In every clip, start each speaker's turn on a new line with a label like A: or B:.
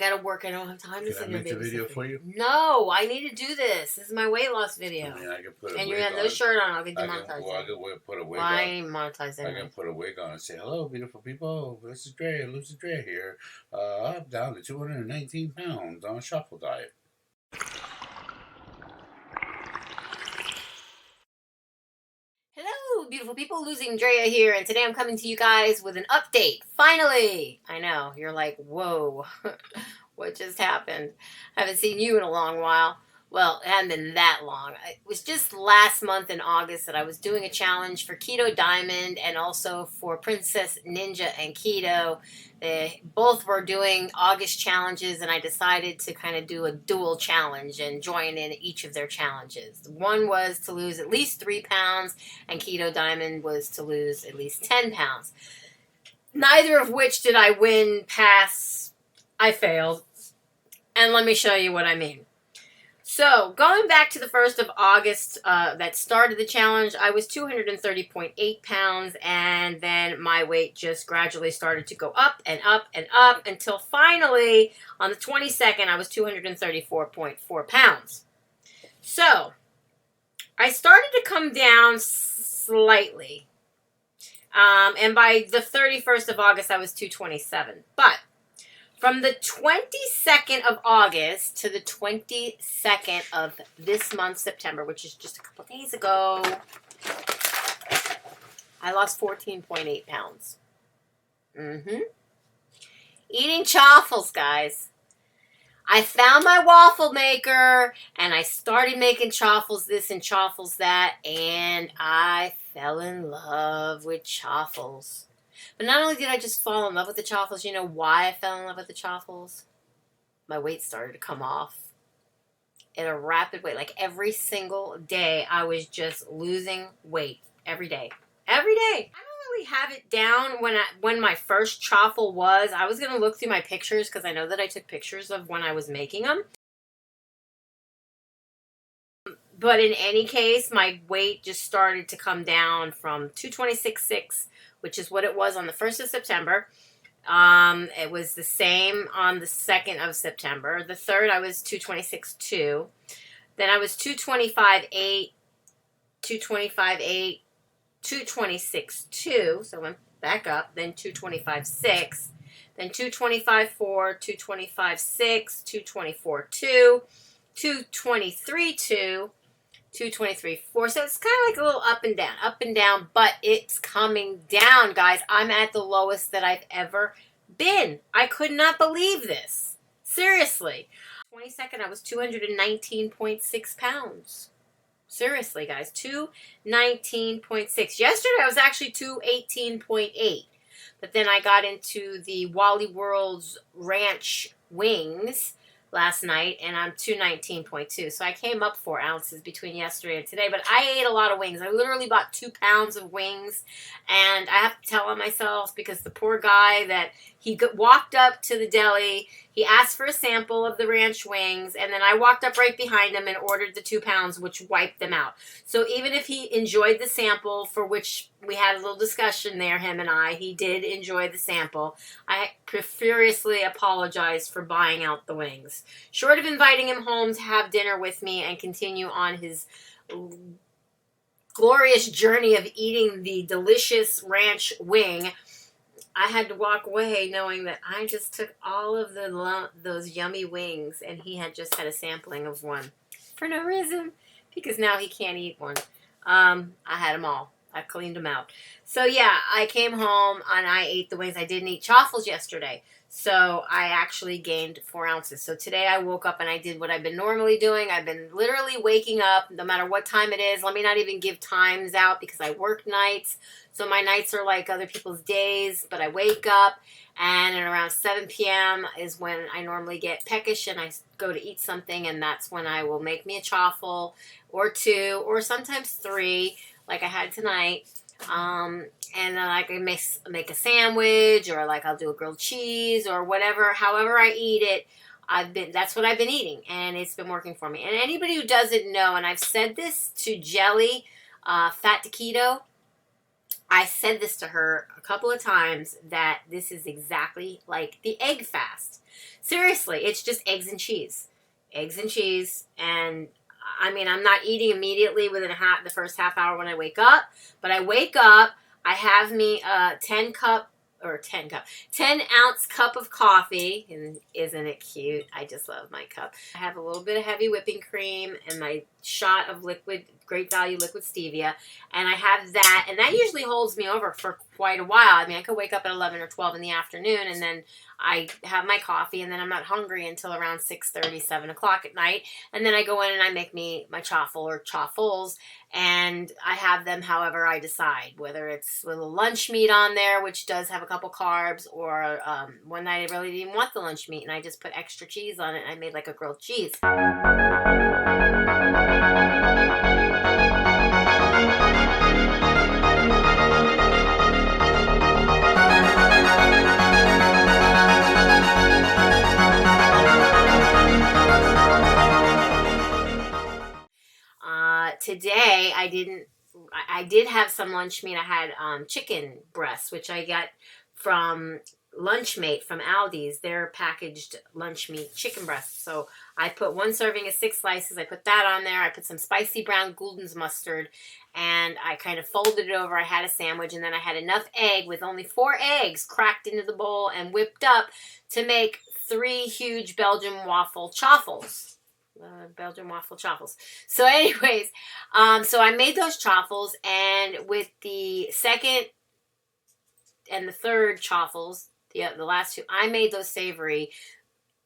A: gotta work. I don't have time to
B: send you a video. Can I make the video for you?
A: No, I need to do this. This is my weight loss video.
B: I mean, I can put a
A: and
B: wig
A: you have no
B: on.
A: shirt on. I'll get demonetized.
B: I can put a wig
A: Why
B: on.
A: I ain't monetized anyway.
B: I can put a wig on and say, hello, beautiful people. This is Drea, LosingDrea here. I'm down to 219 pounds on a Chaffle diet.
A: Hello, beautiful people. LosingDrea here, and today I'm coming to you guys with an update. Finally! I know, you're like, whoa, what just happened? I haven't seen you in a long while. Well, it hadn't been that long. It was just last month in August that I was doing a challenge for Keto Diamond and also for Princess Ninja and Keto. They both were doing August challenges, and I decided to kind of do a dual challenge and join in each of their challenges. One was to lose at least 3 pounds, and Keto Diamond was to lose at least 10 pounds. Neither of which did I win past. I failed. And let me show you what I mean. So, going back to the 1st of August that started the challenge, I was 230.8 pounds, and then my weight just gradually started to go up and up and up until finally, on the 22nd, I was 234.4 pounds. So, I started to come down slightly, and by the 31st of August, I was 227. But from the 22nd of August to the 22nd of this month, September, which is just a couple days ago, I lost 14.8 pounds. Eating Chaffles, guys. I found my waffle maker, and I started making Chaffles this and Chaffles that, and I fell in love with Chaffles. But not only did I just fall in love with the Chaffles, you know why I fell in love with the Chaffles? My weight started to come off at a rapid rate. Like every single day, I was just losing weight every day. Every day. I don't really have it down when my first Chaffle was. I was going to look through my pictures because I know that I took pictures of when I was making them. But in any case, my weight just started to come down from 226.6, which is what it was on the 1st of September. It was the same on the 2nd of September. The 3rd, I was 226.2. Then I was 225.8, 225.8, 226.2. So I went back up. Then 225.6. Then 225.4, 225.6, 224.2, 223.2. 223.4. So it's kind of like a little up and down, but it's coming down, guys. I'm at the lowest that I've ever been. I could not believe this. Seriously. 22nd, I was 219.6 pounds. Seriously, guys. 219.6. Yesterday, I was actually 218.8. But then I got into the Wally World's Ranch wings last night, and I'm 219.2. So I came up 4 ounces between yesterday and today, but I ate a lot of wings. I literally bought 2 pounds of wings, and I have to tell on myself because the poor guy that he walked up to the deli, he asked for a sample of the ranch wings, and then I walked up right behind him and ordered the 2 pounds, which wiped them out. So even if he enjoyed the sample, for which we had a little discussion there, him and I, he did enjoy the sample. I furiously apologized for buying out the wings. Short of inviting him home to have dinner with me and continue on his glorious journey of eating the delicious ranch wing, I had to walk away knowing that I just took all of those yummy wings, and he had just had a sampling of one for no reason, because now he can't eat one. I had them all. I cleaned them out. So yeah, I came home and I ate the wings. I didn't eat Chaffles yesterday, so I actually gained 4 ounces. So today I woke up and I did what I've been normally doing. I've been literally waking up no matter what time it is. Let me not even give times out because I work nights. So my nights are like other people's days, but I wake up, and at around 7 p.m. is when I normally get peckish and I go to eat something, and that's when I will make me a Chaffle or 2 or sometimes 3 like I had tonight. And then I can make a sandwich, or like I'll do a grilled cheese or whatever. However I eat it, that's what I've been eating, and it's been working for me. And anybody who doesn't know, and I've said this to Jelly, Fat to Keto, I said this to her a couple of times, that this is exactly like the egg fast. Seriously, it's just eggs and cheese. Eggs and cheese. And I mean, I'm not eating immediately within the first half hour when I wake up, but I wake up, I have me a 10-ounce cup of coffee, and isn't it cute? I just love my cup. I have a little bit of heavy whipping cream and my shot of great value liquid stevia, and I have that, and that usually holds me over for quite a while. I mean, I could wake up at 11 or 12 in the afternoon, and then I have my coffee, and then I'm not hungry until around 6:30, 7 o'clock at night, and then I go in and I make me my chaffle or chaffles, and I have them however I decide, whether it's little lunch meat on there, which does have a couple carbs, or one night I really didn't want the lunch meat, and I just put extra cheese on it, and I made like a grilled cheese. Today I did have some lunch meat. I had chicken breasts, which I got from Lunchmate from Aldi's. Their packaged lunch meat chicken breasts. So I put one serving of 6 slices. I put that on there. I put some spicy brown Gulden's mustard, and I kind of folded it over. I had a sandwich, and then I had enough egg with only 4 eggs cracked into the bowl and whipped up to make 3 huge Belgian waffle chaffles. Belgian waffle chaffles. So anyways, so I made those chaffles, and with the second and the third chaffles, the last 2, I made those savory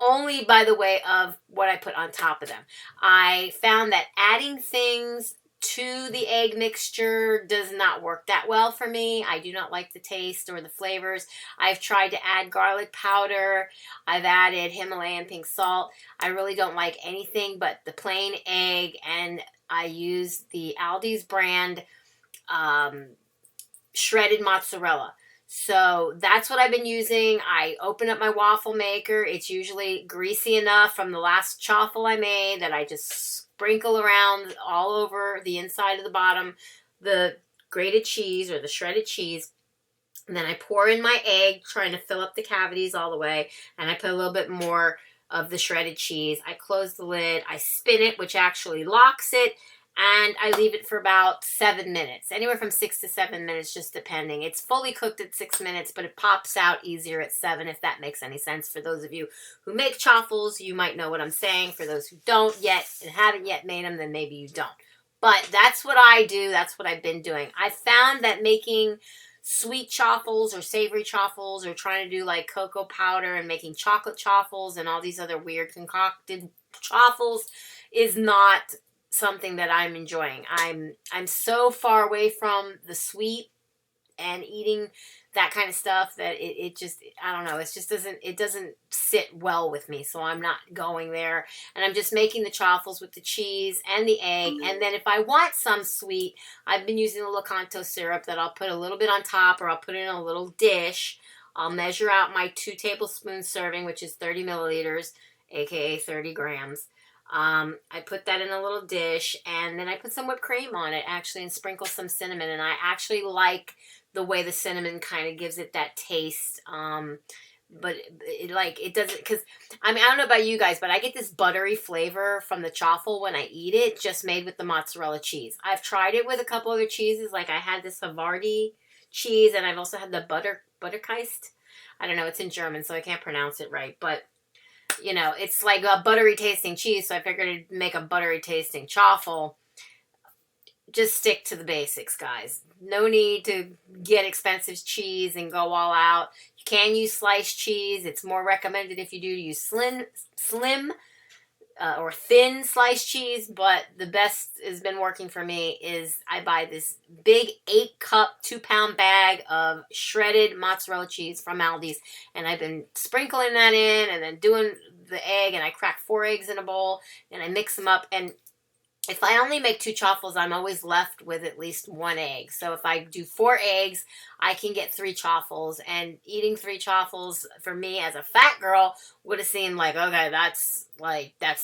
A: only by the way of what I put on top of them. I found that adding things to the egg mixture does not work that well for me. I do not like the taste or the flavors. I've tried to add garlic powder. I've added Himalayan pink salt. I really don't like anything but the plain egg, and I use the Aldi's brand shredded mozzarella. So that's what I've been using. I open up my waffle maker. It's usually greasy enough from the last chaffle I made that I just sprinkle around all over the inside of the bottom the grated cheese or the shredded cheese. And then I pour in my egg, trying to fill up the cavities all the way. And I put a little bit more of the shredded cheese. I close the lid. I spin it, which actually locks it. And I leave it for about 7 minutes, anywhere from 6 to 7 minutes, just depending. It's fully cooked at 6 minutes, but it pops out easier at 7, if that makes any sense. For those of you who make chaffles, you might know what I'm saying. For those who don't yet and haven't yet made them, then maybe you don't. But that's what I do. That's what I've been doing. I found that making sweet chaffles or savory chaffles, or trying to do like cocoa powder and making chocolate chaffles and all these other weird concocted chaffles, is not something that I'm enjoying. I'm so far away from the sweet and eating that kind of stuff that it just, I don't know, it doesn't sit well with me. So I'm not going there, and I'm just making the chaffles with the cheese and the egg. And then if I want some sweet, I've been using the Lakanto syrup that I'll put a little bit on top, or I'll put it in a little dish. I'll measure out my 2 tablespoons serving, which is 30 milliliters, aka 30 grams. I put that in a little dish, and then I put some whipped cream on it, actually, and sprinkle some cinnamon. And I actually like the way the cinnamon kind of gives it that taste. But it doesn't, because, I mean, I don't know about you guys, but I get this buttery flavor from the chaffle when I eat it, just made with the mozzarella cheese. I've tried it with a couple other cheeses. Like I had this Havarti cheese, and I've also had the Butterkeist. I don't know, it's in German, so I can't pronounce it right, but you know, it's like a buttery tasting cheese, so I figured I'd make a buttery tasting chaffle. Just stick to the basics, guys. No need to get expensive cheese and go all out. You can use sliced cheese. It's more recommended if you do to use slim or thin sliced cheese, but the best has been working for me is I buy this big 8-cup, 2-pound bag of shredded mozzarella cheese from Aldi's, and I've been sprinkling that in and then doing the egg, and I crack 4 eggs in a bowl, and I mix them up, and if I only make 2 chaffles, I'm always left with at least 1 egg. So if I do 4 eggs, I can get 3 chaffles. And eating 3 chaffles for me as a fat girl would have seemed like, okay, that's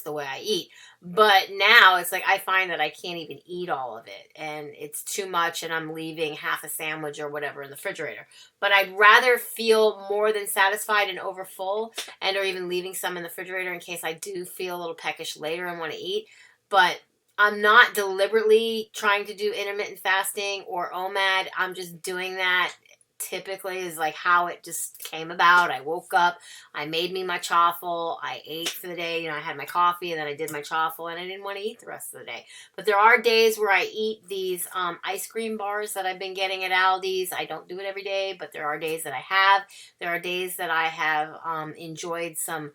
A: the way I eat. But now it's like I find that I can't even eat all of it, and it's too much, and I'm leaving half a sandwich or whatever in the refrigerator. But I'd rather feel more than satisfied and over full, and or even leaving some in the refrigerator in case I do feel a little peckish later and want to eat. But I'm not deliberately trying to do intermittent fasting or OMAD. I'm just doing that typically is like how it just came about. I woke up, I made me my chaffle, I ate for the day, I had my coffee and then I did my chaffle and I didn't want to eat the rest of the day. But there are days where I eat these ice cream bars that I've been getting at Aldi's. I don't do it every day, but there are days that I have. There are days that I have enjoyed some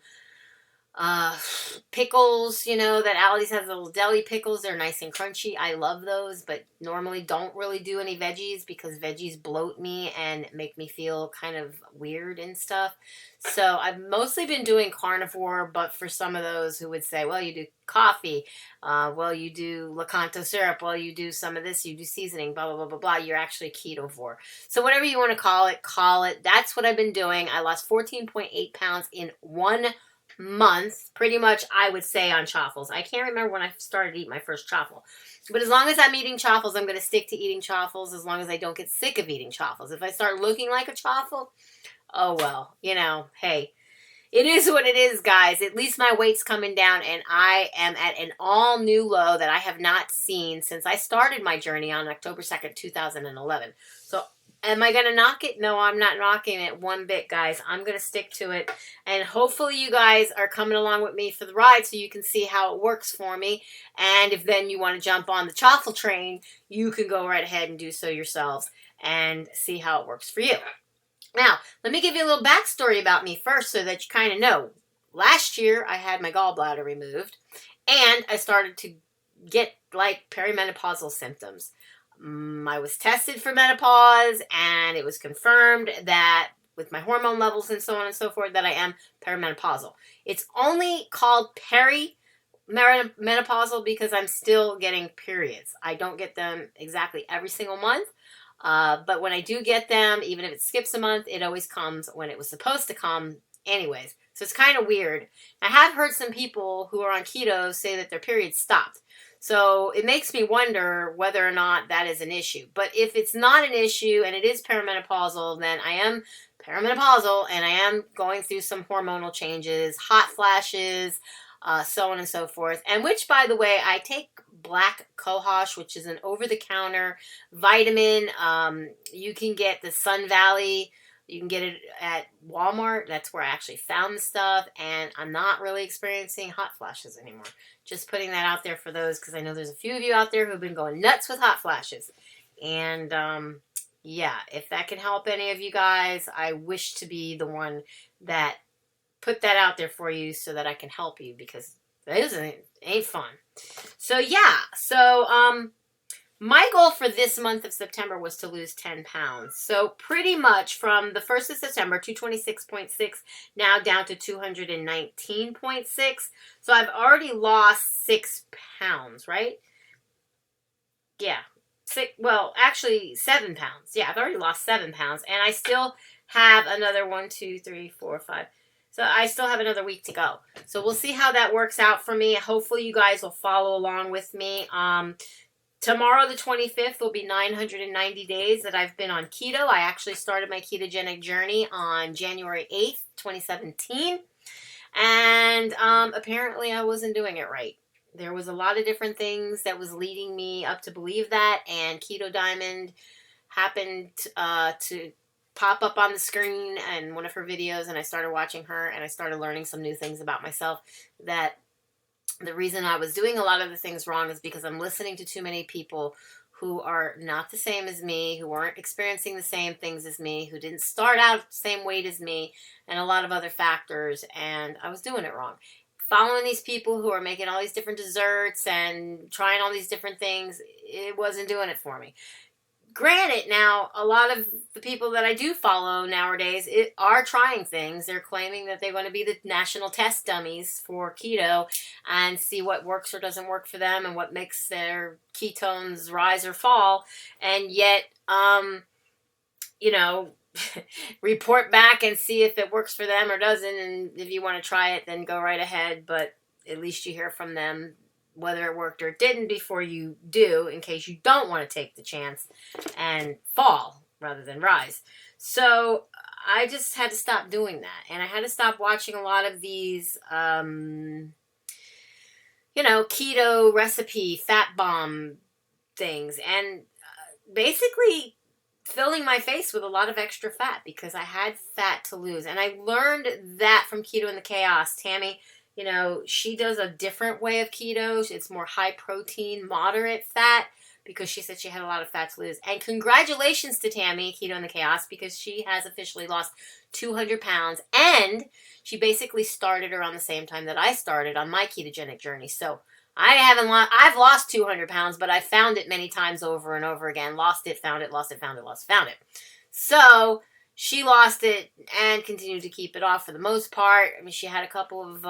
A: pickles, that Aldi's has little deli pickles. They're nice and crunchy. I love those, but normally don't really do any veggies because veggies bloat me and make me feel kind of weird and stuff. So I've mostly been doing carnivore, but for some of those who would say, well, you do coffee, well, you do Lakanto syrup, well, you do some of this, you do seasoning, blah, blah, blah, blah, blah. You're actually ketovore. So whatever you want to call it, call it. That's what I've been doing. I lost 14.8 pounds in 1 month, pretty much, I would say, on chaffles. I can't remember when I started eating my first chaffle. But as long as I'm eating chaffles, I'm going to stick to eating chaffles as long as I don't get sick of eating chaffles. If I start looking like a chaffle, oh well, hey, it is what it is, guys. At least my weight's coming down, and I am at an all-new low that I have not seen since I started my journey on October 2nd, 2011. So am I going to knock it? No, I'm not knocking it one bit, guys. I'm going to stick to it. And hopefully you guys are coming along with me for the ride so you can see how it works for me. And if then you want to jump on the chaffle train, you can go right ahead and do so yourselves and see how it works for you. Now, let me give you a little backstory about me first so that you kind of know. Last year, I had my gallbladder removed, and I started to get like perimenopausal symptoms. I was tested for menopause, and it was confirmed that with my hormone levels and so on and so forth that I am perimenopausal. It's only called perimenopausal because I'm still getting periods. I don't get them exactly every single month, but when I do get them, even if it skips a month, it always comes when it was supposed to come anyways. So it's kind of weird. I have heard some people who are on keto say that their periods stopped. So it makes me wonder whether or not that is an issue. But if it's not an issue and it is perimenopausal, then I am perimenopausal and I am going through some hormonal changes, hot flashes, so on and so forth. And which, by the way, I take black COHASH, which is an over-the-counter vitamin. You can get the Sun Valley. You can get it at Walmart. That's where I actually found the stuff. And I'm not really experiencing hot flashes anymore. Just putting that out there for those because I know there's a few of you out there who've been going nuts with hot flashes. And yeah, if that can help any of you guys, I wish to be the one that put that out there for you so that I can help you because it ain't fun. So yeah, my goal for this month of September was to lose 10 pounds. So pretty much from the 1st of September, 226.6, now down to 219.6. So I've already lost 6 pounds, right? Yeah. Actually 7 pounds. Yeah, I've already lost 7 pounds. And I still have another 1, 2, 3, 4, 5. So I still have another week to go. So we'll see how that works out for me. Hopefully you guys will follow along with me. Tomorrow, the 25th, will be 990 days that I've been on keto. I actually started my ketogenic journey on January 8th, 2017. And apparently I wasn't doing it right. There was a lot of different things that was leading me up to believe that. And Keto Diamond happened to pop up on the screen in one of her videos. And I started watching her and I started learning some new things about myself that the reason I was doing a lot of the things wrong is because I'm listening to too many people who are not the same as me, who aren't experiencing the same things as me, who didn't start out the same weight as me, and a lot of other factors, and I was doing it wrong. Following these people who are making all these different desserts and trying all these different things, it wasn't doing it for me. granted, now, a lot of the people that I do follow nowadays are trying things. They're claiming that they're going to be the national test dummies for keto and see what works or doesn't work for them and what makes their ketones rise or fall. And yet, you know, report back and see if it works for them or doesn't. And if you want to try it, then go right ahead. But at least you hear from them whether it worked or it didn't before you do, in case you don't want to take the chance and fall rather than rise. So I just had to stop doing that. And I had to stop watching a lot of these, keto recipe, fat bomb things. And basically filling my face with a lot of extra fat because I had fat to lose. And I learned that from Keto in the Chaos. Tammy, she does a different way of keto. It's more high protein, moderate fat, because she said she had a lot of fat to lose. And congratulations to Tammy, Keto in the Chaos, because she has officially lost 200 pounds. And she basically started around the same time that I started on my ketogenic journey. So I've lost 200 pounds, but I found it many times over and over again. Lost it, found it, lost it, found it, lost it, found it. So she lost it and continued to keep it off for the most part. I mean, she had a couple of,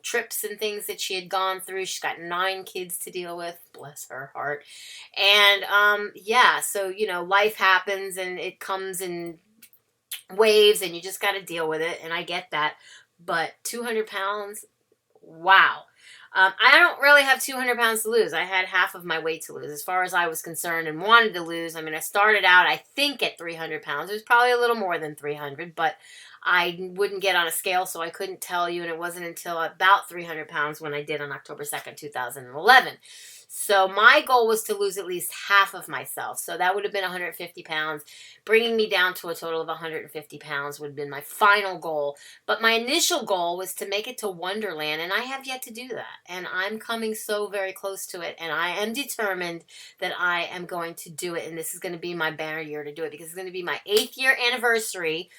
A: trips and things that she had gone through. She's got 9 kids to deal with. Bless her heart. And, so, life happens and it comes in waves and you just got to deal with it. And I get that. But 200 pounds, wow. I don't really have 200 pounds to lose. I had half of my weight to lose as far as I was concerned and wanted to lose. I mean, I started out, I think, at 300 pounds. It was probably a little more than 300, but I wouldn't get on a scale, so I couldn't tell you. And it wasn't until about 300 pounds when I did on October 2nd, 2011. So my goal was to lose at least half of myself. So that would have been 150 pounds. Bringing me down to a total of 150 pounds would have been my final goal. But my initial goal was to make it to Wonderland, and I have yet to do that. And I'm coming so very close to it, and I am determined that I am going to do it. And this is going to be my banner year to do it, because it's going to be my 8th year anniversary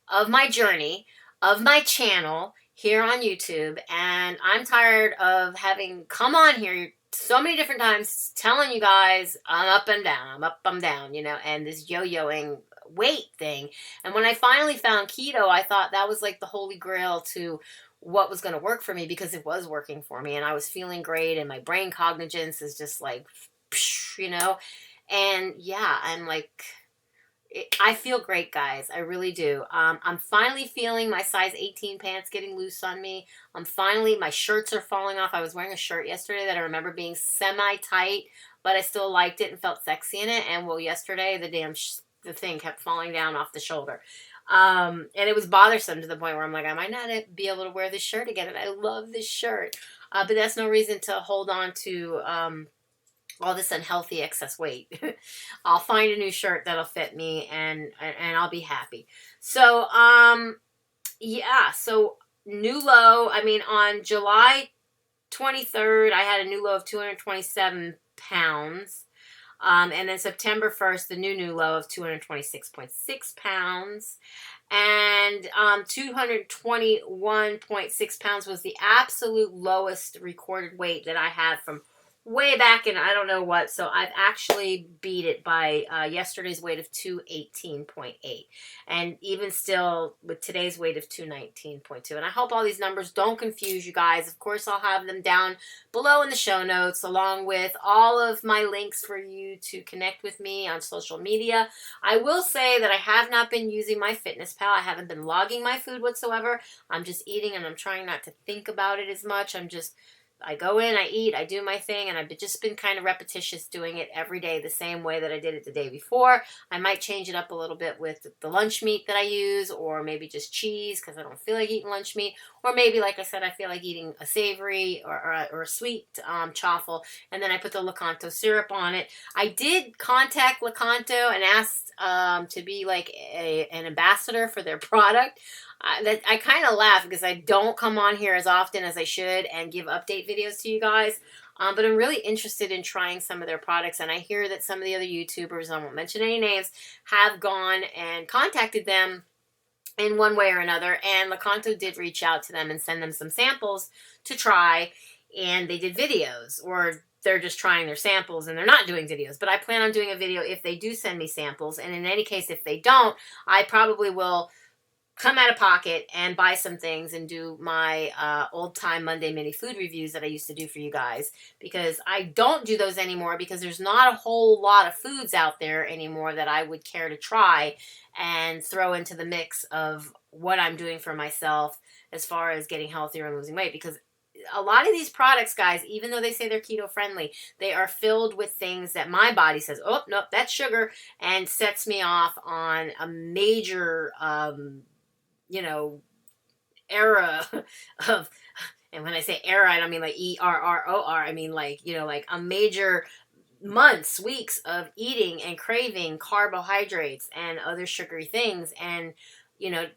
A: of my journey, of my channel here on YouTube. And I'm tired of having come on here so many different times telling you guys I'm up and down, I'm up, I'm down, and this yo-yoing weight thing. And when I finally found keto, I thought that was like the holy grail to what was going to work for me, because it was working for me and I was feeling great and my brain cognizance is just like, and yeah, I'm like, I feel great, guys. I really do. I'm finally feeling my size 18 pants getting loose on me. My shirts are falling off. I was wearing a shirt yesterday that I remember being semi-tight, but I still liked it and felt sexy in it. And well, yesterday the thing kept falling down off the shoulder. And it was bothersome to the point where I'm like, I might not be able to wear this shirt again. And I love this shirt. But that's no reason to hold on to, all this unhealthy excess weight. I'll find a new shirt that'll fit me and I'll be happy. So, so new low. I mean, on July 23rd, I had a new low of 227 pounds. And then September 1st, the new low of 226.6 pounds. And 221.6 pounds was the absolute lowest recorded weight that I had from way back in I don't know what. So I've actually beat it by yesterday's weight of 218.8, and even still with today's weight of 219.2. And I hope all these numbers don't confuse you guys. Of course, I'll have them down below in the show notes, along with all of my links for you to connect with me on social media. I will say that I have not been using my Fitness Pal. I haven't been logging my food whatsoever. I'm just eating and I'm trying not to think about it as much. I go in, I eat, I do my thing, and I've just been kind of repetitious doing it every day the same way that I did it the day before. I might change it up a little bit with the lunch meat that I use, or maybe just cheese because I don't feel like eating lunch meat, or maybe, like I said, I feel like eating a savory or a sweet chaffle, and then I put the Lakanto syrup on it. I did contact Lakanto and asked to be like an ambassador for their product. I kind of laugh because I don't come on here as often as I should and give update videos to you guys. But I'm really interested in trying some of their products. And I hear that some of the other YouTubers, I won't mention any names, have gone and contacted them in one way or another. And Lakanto did reach out to them and send them some samples to try. And they did videos, or they're just trying their samples and they're not doing videos. But I plan on doing a video if they do send me samples. And in any case, if they don't, I probably will come out of pocket and buy some things and do my old time Monday mini food reviews that I used to do for you guys, because I don't do those anymore because there's not a whole lot of foods out there anymore that I would care to try and throw into the mix of what I'm doing for myself as far as getting healthier and losing weight. Because a lot of these products, guys, even though they say they're keto friendly, they are filled with things that my body says, oh, nope, that's sugar, and sets me off on a major era of, and when I say era, I don't mean like ERROR, I mean like, like a major months, weeks of eating and craving carbohydrates and other sugary things, and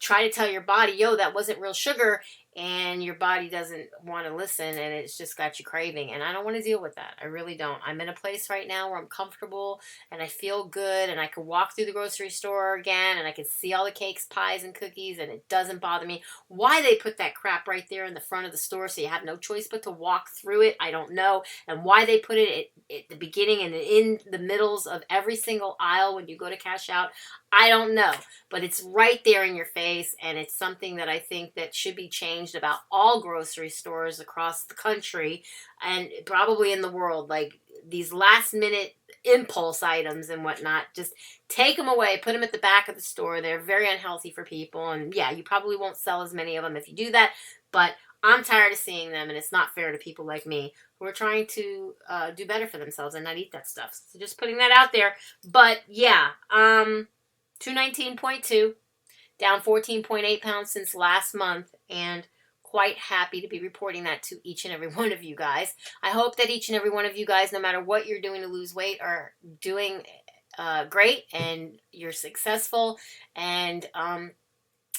A: try to tell your body, yo, that wasn't real sugar, and your body doesn't want to listen, and it's just got you craving. And I don't want to deal with that. I really don't. I'm in a place right now where I'm comfortable and I feel good, and I can walk through the grocery store again and I can see all the cakes, pies, and cookies, and it doesn't bother me. Why they put that crap right there in the front of the store so you have no choice but to walk through it, I don't know. And why they put it at the beginning and in the middles of every single aisle when you go to cash out, I don't know. But it's right there in your face, and it's something that I think that should be changed about all grocery stores across the country and probably in the world. Like these last minute impulse items and whatnot, just take them away, put them at the back of the store. They're very unhealthy for people, and yeah, you probably won't sell as many of them if you do that, but I'm tired of seeing them, and it's not fair to people like me who are trying to do better for themselves and not eat that stuff. So just putting that out there. But yeah, 219.2, down 14.8 pounds since last month, and quite happy to be reporting that to each and every one of you guys. I hope that each and every one of you guys, no matter what you're doing to lose weight, are doing great, and you're successful, and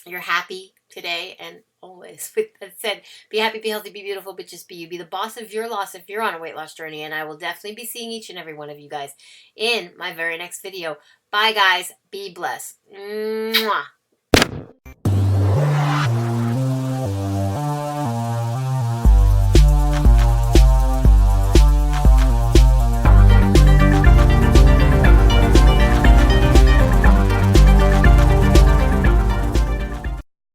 A: you're happy today and always. With that said, be happy, be healthy, be beautiful, but just be you. Be the boss of your loss if you're on a weight loss journey. And I will definitely be seeing each and every one of you guys in my very next video. Bye, guys. Be blessed. Mwah.